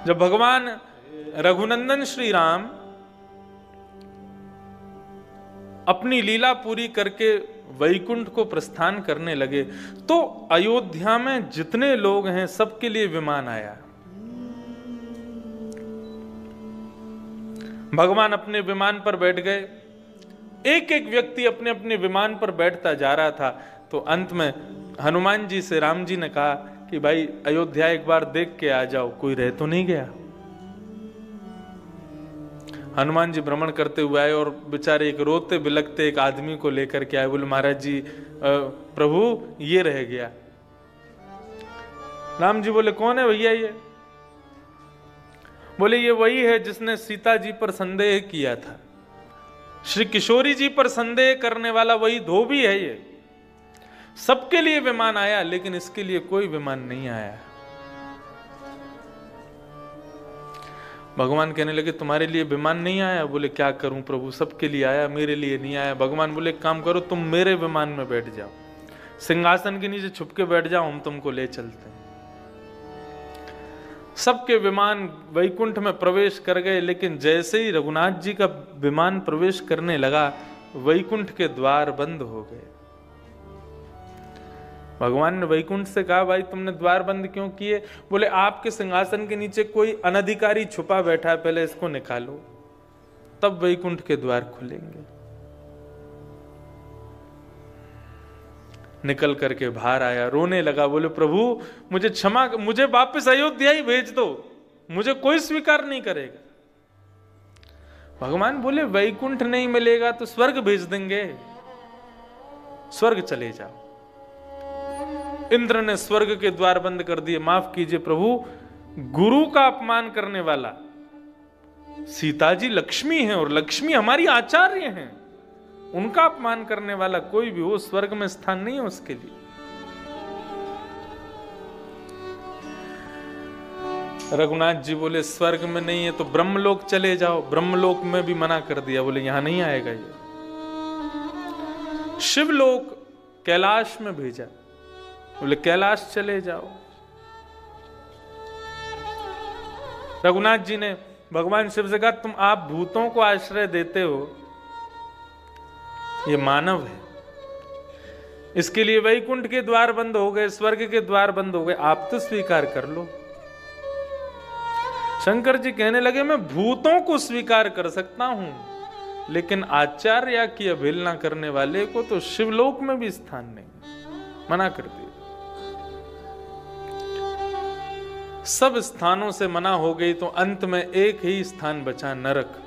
जब भगवान रघुनंदन श्री राम अपनी लीला पूरी करके वैकुंठ को प्रस्थान करने लगे तो अयोध्या में जितने लोग हैं सबके लिए विमान आया। भगवान अपने विमान पर बैठ गए, एक एक व्यक्ति अपने अपने विमान पर बैठता जा रहा था। तो अंत में हनुमान जी से राम जी ने कहा कि भाई अयोध्या एक बार देख के आ जाओ, कोई रह तो नहीं गया। हनुमान जी भ्रमण करते हुए आए और बेचारे एक रोते बिलखते एक आदमी को लेकर के आए। बोले महाराज जी प्रभु ये रह गया। राम जी बोले कौन है भैया ये? बोले ये वही है जिसने सीता जी पर संदेह किया था। श्री किशोरी जी पर संदेह करने वाला वही धोबी है। ये सबके लिए विमान आया लेकिन इसके लिए कोई विमान नहीं आया। भगवान कहने लगे तुम्हारे लिए विमान नहीं आया? बोले क्या करूं प्रभु, सबके लिए आया, मेरे लिए नहीं आया। भगवान बोले एक काम करो, तुम मेरे विमान में बैठ जाओ, सिंहासन के नीचे छुप के बैठ जाओ, हम तुमको ले चलते हैं। सबके विमान वैकुंठ में प्रवेश कर गए, लेकिन जैसे ही रघुनाथ जी का विमान प्रवेश करने लगा वैकुंठ के द्वार बंद हो गए। भगवान ने वैकुंठ से कहा भाई तुमने द्वार बंद क्यों किए? बोले आपके सिंहासन के नीचे कोई अनधिकारी छुपा बैठा है, पहले इसको निकालो तब वैकुंठ के द्वार खुलेंगे। निकल करके बाहर आया, रोने लगा। बोले प्रभु मुझे क्षमा, मुझे वापस अयोध्या ही भेज दो, मुझे कोई स्वीकार नहीं करेगा। भगवान बोले वैकुंठ नहीं मिलेगा तो स्वर्ग भेज देंगे, स्वर्ग चले जाओ। इंद्र ने स्वर्ग के द्वार बंद कर दिए। माफ कीजिए प्रभु, गुरु का अपमान करने वाला, सीता जी लक्ष्मी हैं और लक्ष्मी हमारी आचार्य हैं, उनका अपमान करने वाला कोई भी हो स्वर्ग में स्थान नहीं है उसके लिए। रघुनाथ जी बोले स्वर्ग में नहीं है तो ब्रह्मलोक चले जाओ। ब्रह्मलोक में भी मना कर दिया, बोले यहां नहीं आएगा ये। शिवलोक कैलाश में भेजा, बोले कैलाश चले जाओ। रघुनाथ जी ने भगवान शिव से कहा तुम आप भूतों को आश्रय देते हो, ये मानव है, इसके लिए वैकुंठ के द्वार बंद हो गए, स्वर्ग के द्वार बंद हो गए, आप तो स्वीकार कर लो। शंकर जी कहने लगे मैं भूतों को स्वीकार कर सकता हूं, लेकिन आचार्य की अवहेलना करने वाले को तो शिवलोक में भी स्थान नहीं, मना कर दिया। सब स्थानों से मना हो गई तो अंत में एक ही स्थान बचा, नरक।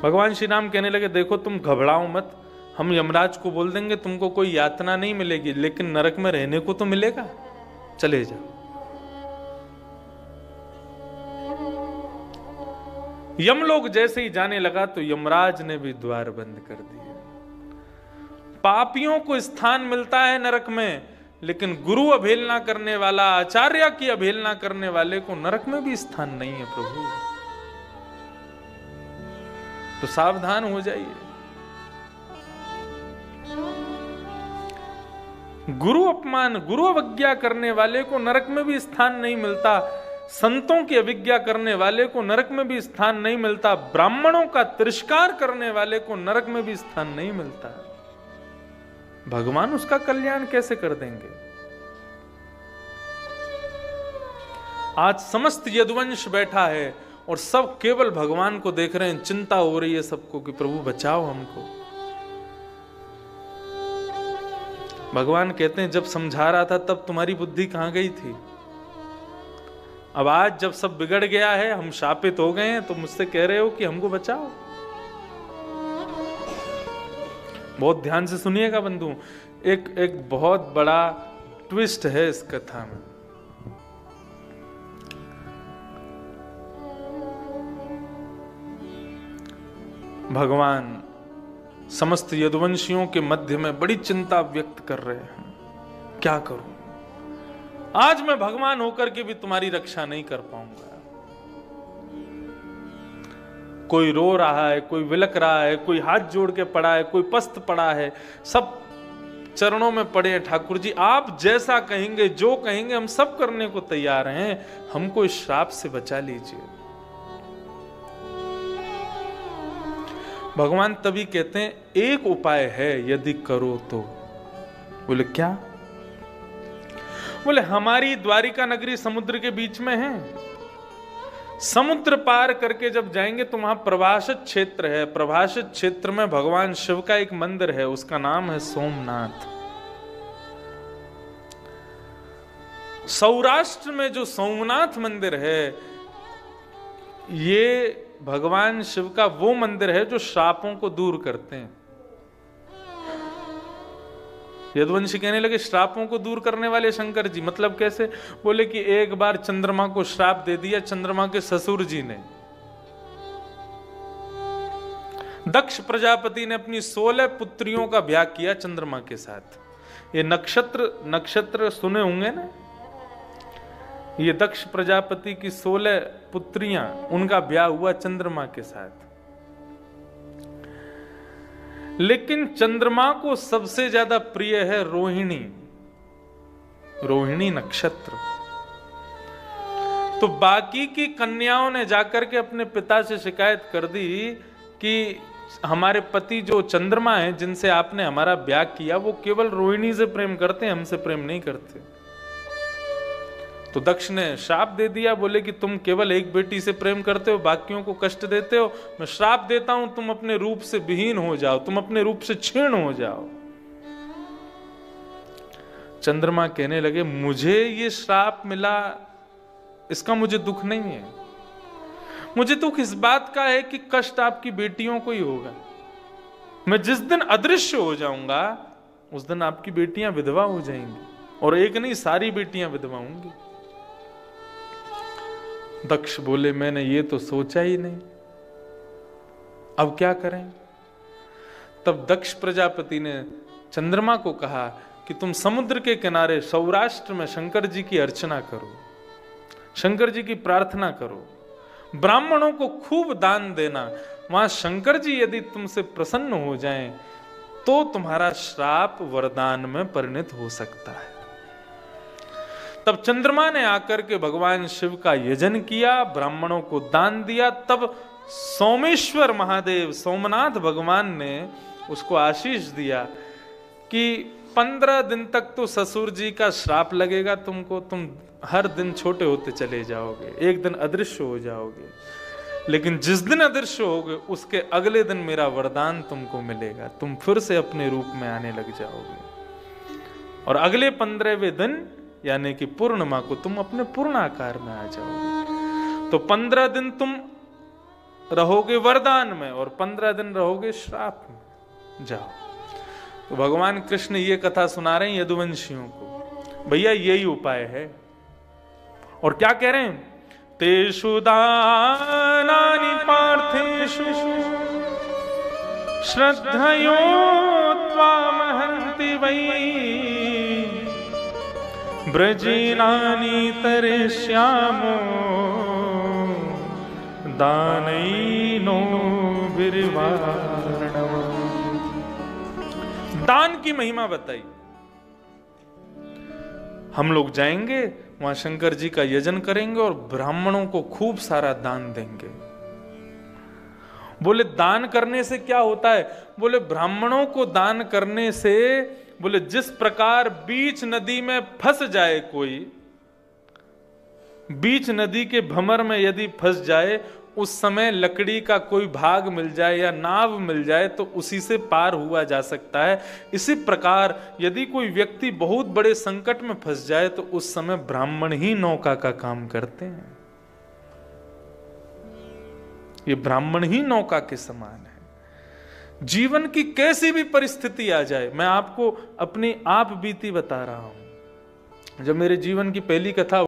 भगवान श्री राम कहने लगे देखो तुम घबराओ मत, हम यमराज को बोल देंगे तुमको कोई यातना नहीं मिलेगी, लेकिन नरक में रहने को तो मिलेगा, चले जाओ। यमलोक जैसे ही जाने लगा तो यमराज ने भी द्वार बंद कर दिए। पापियों को स्थान मिलता है नरक में, लेकिन गुरु अवहेलना करने वाला, आचार्य की अवहेलना करने वाले को नरक में भी स्थान नहीं है प्रभु। तो सावधान हो जाइए। गुरु अपमान, गुरु अवज्ञा करने वाले को नरक में भी स्थान नहीं मिलता, संतों की अवज्ञा करने वाले को नरक में भी स्थान नहीं मिलता, ब्राह्मणों का तिरस्कार करने वाले को नरक में भी स्थान नहीं मिलता। भगवान उसका कल्याण कैसे कर देंगे? आज समस्त यदुवंश बैठा है और सब केवल भगवान को देख रहे हैं, चिंता हो रही है सबको कि प्रभु बचाओ हमको। भगवान कहते हैं जब समझा रहा था तब तुम्हारी बुद्धि कहां गई थी? अब आज जब सब बिगड़ गया है, हम शापित हो गए हैं, तो मुझसे कह रहे हो कि हमको बचाओ। बहुत ध्यान से सुनिएगा बंधु, एक बहुत बड़ा ट्विस्ट है इस कथा में। भगवान समस्त यदुवंशियों के मध्य में बड़ी चिंता व्यक्त कर रहे हैं, क्या करूं? आज मैं भगवान होकर के भी तुम्हारी रक्षा नहीं कर पाऊंगा। कोई रो रहा है, कोई विलक रहा है, कोई हाथ जोड़ के पड़ा है, कोई पस्त पड़ा है, सब चरणों में पड़े हैं ठाकुर जी, आप जैसा कहेंगे, जो कहेंगे हम सब करने को तैयार हैं, हमको इस श्राप से बचा लीजिए। भगवान तभी कहते हैं एक उपाय है, यदि करो तो। बोले क्या? बोले हमारी द्वारिका नगरी समुद्र के बीच में है, समुद्र पार करके जब जाएंगे तो वहां प्रभाषित क्षेत्र है। प्रभाषित क्षेत्र में भगवान शिव का एक मंदिर है, उसका नाम है सोमनाथ। सौराष्ट्र में जो सोमनाथ मंदिर है, ये भगवान शिव का वो मंदिर है जो श्रापों को दूर करते हैं। यदुवंशी कहने लगे श्रापों को दूर करने वाले शंकर जी, मतलब कैसे? बोले कि एक बार चंद्रमा को श्राप दे दिया चंद्रमा के ससुर जी ने। दक्ष प्रजापति ने अपनी 16 पुत्रियों का ब्याह किया चंद्रमा के साथ। ये नक्षत्र सुने होंगे ना, ये दक्ष प्रजापति की 16 पुत्रियां, उनका ब्याह हुआ चंद्रमा के साथ। लेकिन चंद्रमा को सबसे ज्यादा प्रिय है रोहिणी नक्षत्र। तो बाकी की कन्याओं ने जाकर के अपने पिता से शिकायत कर दी कि हमारे पति जो चंद्रमा है, जिनसे आपने हमारा ब्याह किया, वो केवल रोहिणी से प्रेम करते हैं, हमसे प्रेम नहीं करते। तो दक्ष ने श्राप दे दिया, बोले कि तुम केवल एक बेटी से प्रेम करते हो, बाकियों को कष्ट देते हो। मैं श्राप देता हूं, तुम अपने रूप से विहीन हो जाओ, तुम अपने रूप से क्षीण हो जाओ। चंद्रमा कहने लगे मुझे ये श्राप मिला, इसका मुझे दुख नहीं है। मुझे दुख इस बात का है कि कष्ट आपकी बेटियों को ही होगा। मैं जिस दिन अदृश्य हो जाऊंगा उस दिन आपकी बेटियां विधवा हो जाएंगी, और एक नहीं सारी बेटियां विधवा होंगी। दक्ष बोले मैंने ये तो सोचा ही नहीं, अब क्या करें? तब दक्ष प्रजापति ने चंद्रमा को कहा कि तुम समुद्र के किनारे सौराष्ट्र में शंकर जी की अर्चना करो, शंकर जी की प्रार्थना करो, ब्राह्मणों को खूब दान देना। वहां शंकर जी यदि तुमसे प्रसन्न हो जाएं तो तुम्हारा श्राप वरदान में परिणत हो सकता है। तब चंद्रमा ने आकर के भगवान शिव का यजन किया, ब्राह्मणों को दान दिया। तब सोमेश्वर महादेव, सोमनाथ भगवान ने उसको आशीष दिया कि 15 दिन तक तो ससुर जी का श्राप लगेगा तुमको, तुम हर दिन छोटे होते चले जाओगे, एक दिन अदृश्य हो जाओगे, लेकिन जिस दिन अदृश्य होगे उसके अगले दिन मेरा वरदान तुमको मिलेगा, तुम फिर से अपने रूप में आने लग जाओगे, और अगले 15वें दिन यानी कि पूर्णिमा को तुम अपने पूर्ण आकार में आ जाओगे। तो 15 दिन तुम रहोगे वरदान में और 15 दिन रहोगे श्राप में। जाओ। तो भगवान कृष्ण ये कथा सुना रहे हैं यदुवंशियों को, भैया यही उपाय है। और क्या कह रहे हैं? तेषु दानानि पार्थेषु श्रद्धयो त्वामहन्ति वै ब्रजीनानि तरिष्यामो दानैनो विर्वाणव। दान की महिमा बताई। हम लोग जाएंगे वहां शंकर जी का यजन करेंगे और ब्राह्मणों को खूब सारा दान देंगे। बोले दान करने से क्या होता है? बोले ब्राह्मणों को दान करने से, बोले जिस प्रकार बीच नदी में फंस जाए कोई, बीच नदी के भंवर में यदि फंस जाए, उस समय लकड़ी का कोई भाग मिल जाए या नाव मिल जाए तो उसी से पार हुआ जा सकता है। इसी प्रकार यदि कोई व्यक्ति बहुत बड़े संकट में फंस जाए तो उस समय ब्राह्मण ही नौका का काम करते हैं। ये ब्राह्मण ही नौका के समान है। जीवन की कैसी भी परिस्थिति आ जाए, मैं आपको अपनी आप बीती बता रहा हूं। जब मेरे जीवन की पहली कथा